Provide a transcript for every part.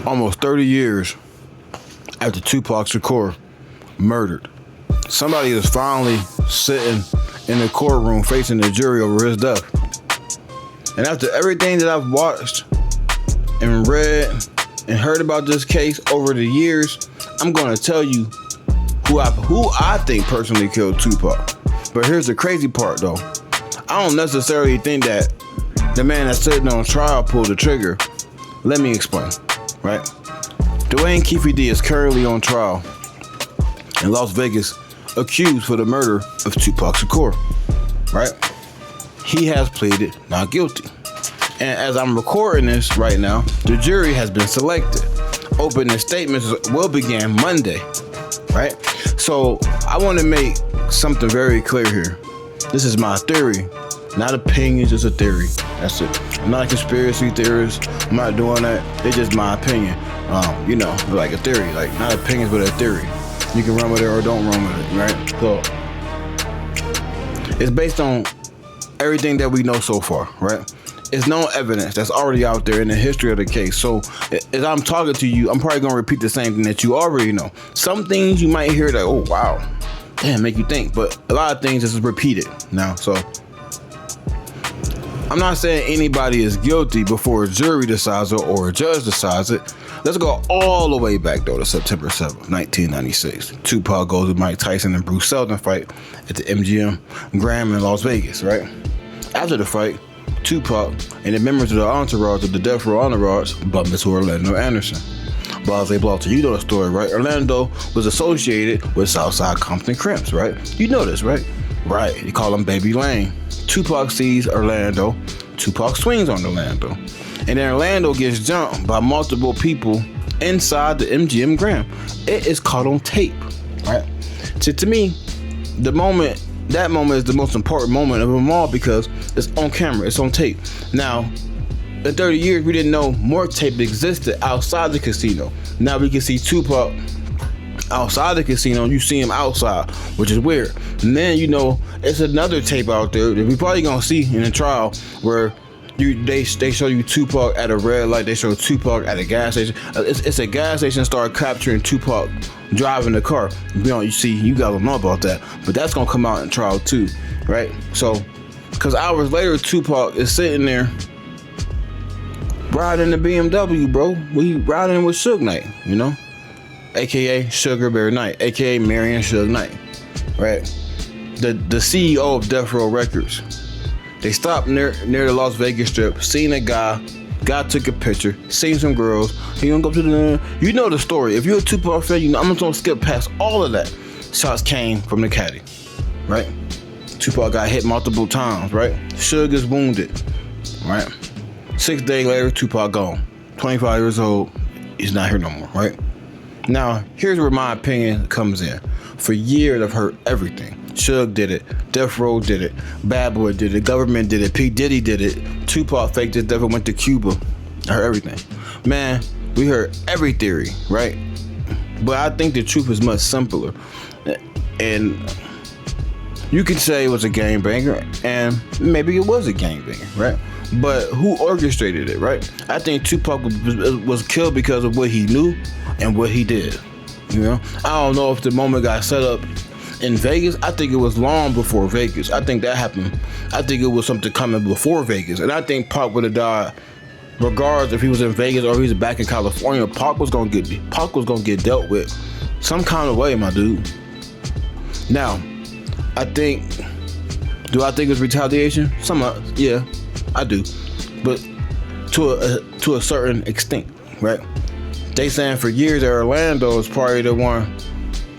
almost 30 years after Tupac Shakur murdered, somebody is finally sitting in the courtroom facing the jury over his death. And after everything that I've watched and read and heard about this case over the years, I'm going to tell you who I think personally killed Tupac. But here's the crazy part though. I don't necessarily think that the man that's sitting on trial pulled the trigger. Let me explain, right? Duane Keffe D is currently on trial in Las Vegas, accused for the murder of Tupac Shakur, right? He has pleaded not guilty. And as I'm recording this right now, the jury has been selected. Opening statements will begin Monday, right? So I want to make something very clear here. This is my theory, not opinions, just a theory. That's it. I'm not a conspiracy theorist. I'm not doing that. It's just my opinion. Like a theory, like not opinions, but a theory. You can run with it or don't run with it, right? So it's based on everything that we know so far, right? It's no evidence that's already out there in the history of the case. So as I'm talking to you, I'm probably gonna repeat the same thing that you already know. Some things you might hear like, oh wow, damn, make you think, but a lot of things is repeated now. So I'm not saying anybody is guilty before a jury decides it or a judge decides it. Let's go all the way back though to September 7th, 1996. Tupac goes with Mike Tyson and Bruce Seldon fight at the MGM Grand in Las Vegas, right? After the fight, Tupac and the members of the entourage of the Death Row entourage bump into Orlando Anderson. Blase Blaughter, you know the story, right? Orlando was associated with Southside Compton Crips, right? You know this, right? Right, you call him Baby Lane. Tupac sees Orlando. Tupac swings on Orlando. And then Orlando gets jumped by multiple people inside the MGM Grand. It is caught on tape, right? To me, that moment is the most important moment of them all because it's on camera, it's on tape. Now, in 30 years, we didn't know more tape existed outside the casino. Now we can see Tupac outside the casino, you see him outside, which is weird. And then, it's another tape out there that we probably gonna see in the trial where they show you Tupac at a red light, they show Tupac at a gas station. It's a gas station start capturing Tupac driving the car. You guys don't know about that, but that's gonna come out in trial too, right? So, because hours later, Tupac is sitting there riding the BMW, bro. We riding with Suge Knight, aka Sugar Bear Knight, aka Marion Suge Knight, right? The CEO of Death Row Records. They stopped near the Las Vegas Strip, seen a guy took a picture, seen some girls. He gonna go to you know the story. If you're a Tupac fan, I'm just gonna skip past all of that. Shots came from the caddy, right? Tupac got hit multiple times, right? Suge is wounded, right? 6 days later, Tupac gone. 25 years old, he's not here no more, right? Now, here's where my opinion comes in. For years, I've heard everything. Suge did it. Death Row did it. Bad Boy did it. Government did it. P. Diddy did it. Tupac faked his death and went to Cuba. I heard everything. Man, we heard every theory, right? But I think the truth is much simpler. And you could say it was a gangbanger, and maybe it was a gangbanger, right? But who orchestrated it, right? I think Tupac was killed because of what he knew and what he did. I don't know if the moment got set up in Vegas. I think it was long before Vegas. I think that happened. I think it was something coming before Vegas. And I think Pac would have died regardless if he was in Vegas or he was back in California. Pac was gonna get dealt with some kind of way, my dude. Now, do I think it was retaliation? Yeah, I do. But to a certain extent, right? They saying for years that Orlando was probably the one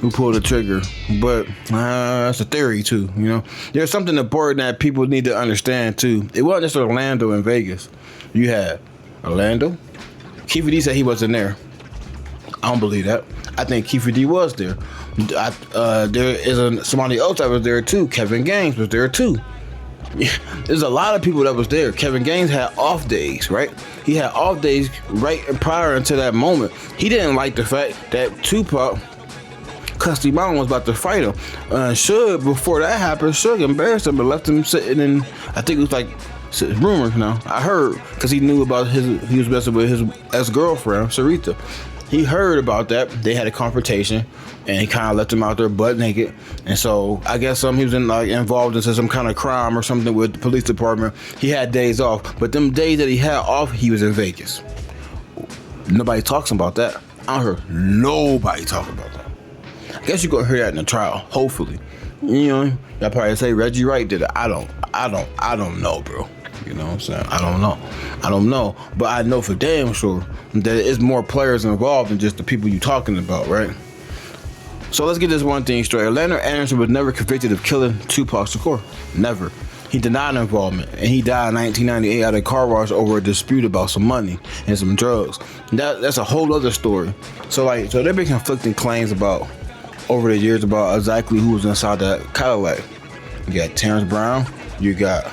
who pulled the trigger, but that's a theory too, There's something important that people need to understand too. It wasn't just Orlando and Vegas. You had Orlando. Keffe D said he wasn't there. I don't believe that. I think Keffe D was there. There is somebody else that was there too. Kevin Gaines was there too. There's a lot of people that was there. Kevin Gaines had off days, right? He had off days right prior to that moment. He didn't like the fact that Tupac Custody Mountain was about to fight him. Suge, before that happened, Suge embarrassed him and left him sitting in, I think it was like So it's rumors now. I heard because he knew about he was messing with his ex-girlfriend, Sarita. He heard about that. They had a confrontation, and he kind of left him out there butt naked. And so I guess he was involved in some kind of crime or something with the police department. He had days off, but them days that he had off, he was in Vegas. Nobody talks about that. I don't hear nobody talk about that. I guess you're gonna hear that in the trial, hopefully. You know, y'all probably say Reggie Wright did it. I don't know, bro. You know what I'm saying? I don't know. But I know for damn sure that it's more players involved than just the people you talking about, right? So let's get this one thing straight. Orlando Anderson was never convicted of killing Tupac Shakur. Never. He denied involvement, and he died in 1998 at a car wash over a dispute about some money and some drugs. That's a whole other story. So there been conflicting claims about over the years about exactly who was inside that Cadillac. You got Terrence Brown, you got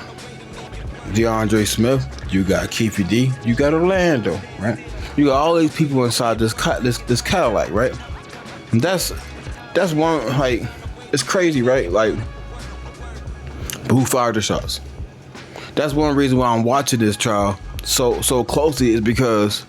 DeAndre Smith, you got Keffe D, you got Orlando, right? You got all these people inside this Cadillac, right? And that's one, it's crazy, right? Who fired the shots? That's one reason why I'm watching this trial so closely, is because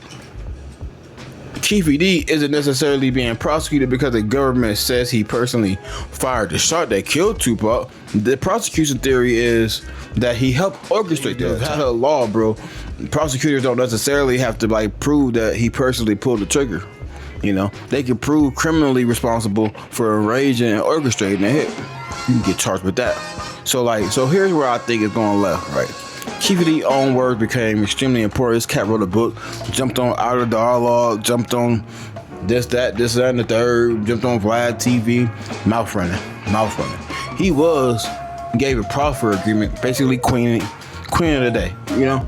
Keffe D isn't necessarily being prosecuted because the government says he personally fired the shot that killed Tupac. The prosecution theory is that he helped orchestrate that. That's a law, bro. Prosecutors don't necessarily have to prove that he personally pulled the trigger. You know, they can prove criminally responsible for arranging and orchestrating a hit. You can get charged with that. So here's where I think it's going left, right? Keffe D's own words became extremely important. This cat wrote a book, jumped on Out of Dialogue, jumped on this, that, and the third, jumped on Vlad TV, mouth running. He gave a proffer agreement, basically queen of the day, you know?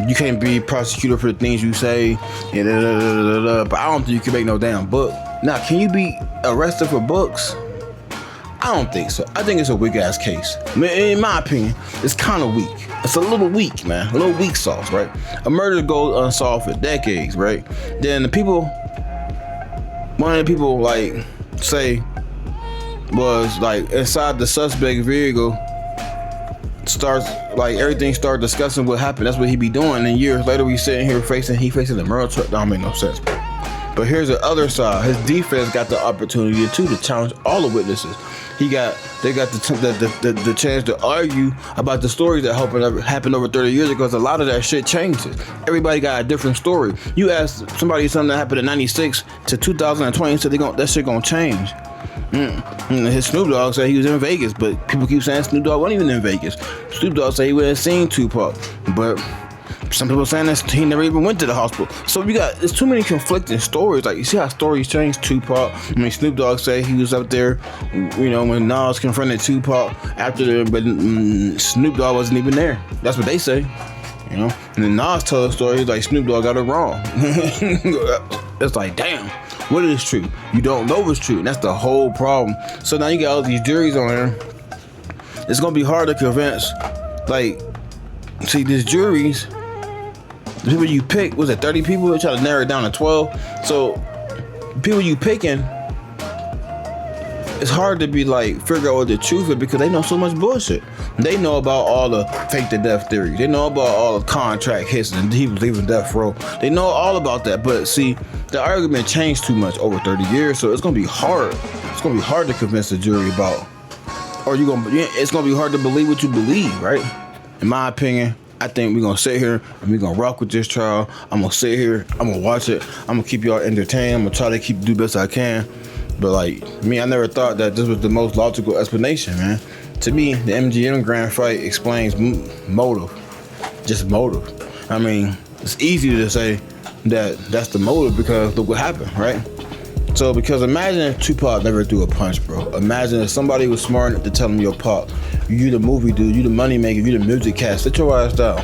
You can't be prosecuted for the things you say, but I don't think you can make no damn book. Now, can you be arrested for books? I don't think so. I think it's a weak ass case. In my opinion, it's kind of weak. It's a little weak, man. A little weak sauce, right? A murder goes unsolved for decades, right? Then one of the people say was inside the suspect vehicle, everything started discussing what happened. That's what he be doing. And years later, we sitting here facing the murder truck. That don't make no sense, bro. But here's the other side. His defense got the opportunity to challenge all the witnesses. They got the chance to argue about the stories that happened over 30 years ago, because a lot of that shit changes. Everybody got a different story. You ask somebody something that happened in 96 to 2020, so that shit gonna change. His Snoop Dogg said he was in Vegas, but people keep saying Snoop Dogg wasn't even in Vegas. Snoop Dogg said he would have seen Tupac, but some people saying that he never even went to the hospital. So there's too many conflicting stories. You see how stories change. Tupac, Snoop Dogg said he was up there, when Nas confronted Tupac but Snoop Dogg wasn't even there. That's what they say, And then Nas told a story Snoop Dogg got it wrong. It's damn, what is true? You don't know what's true, and that's the whole problem. So now you got all these juries on there. It's gonna be hard to convince. See, these juries, the people you pick, was it 30 people? They try to narrow it down to 12. So people you picking, it's hard to be figure out what the truth is, because they know so much bullshit. They know about all the fake to death theories. They know about all the contract hits and he was leaving death row. They know all about that. But see, the argument changed too much over 30 years, so it's gonna be hard. It's gonna be hard to convince the jury about, it's gonna be hard to believe what you believe, right? In my opinion, I think we're gonna sit here and we're gonna rock with this trial. I'm gonna sit here, I'm gonna watch it, I'm gonna keep y'all entertained, I'm gonna try to do the best I can. But I never thought that this was the most logical explanation, man. To me, the MGM Grand fight explains motive, just motive. It's easy to say that that's the motive because look what happened, right? So, because imagine if Tupac never threw a punch, bro. Imagine if somebody was smart enough to tell him, yo, Pop, you the movie dude, you the money maker, you the music cat, sit your ass down.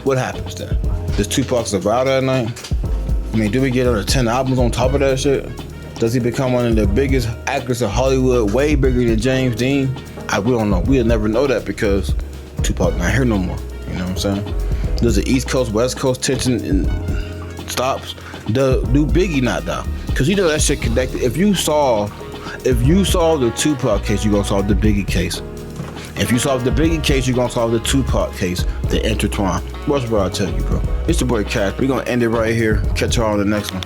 What happens then? Does Tupac survive that night? Do we get another 10 albums on top of that shit? Does he become one of the biggest actors of Hollywood, way bigger than James Dean? We don't know. We'll never know that because Tupac not here no more. You know what I'm saying? Does the East Coast, West Coast tension stops? Do Biggie not die? Because that shit connected. If you solve the Tupac case, you gonna solve the Biggie case. If you solve the Biggie case, you're gonna solve the Tupac case. They intertwine. What's what I tell you, bro? It's the boy Cash. We're gonna end it right here. Catch y'all on the next one.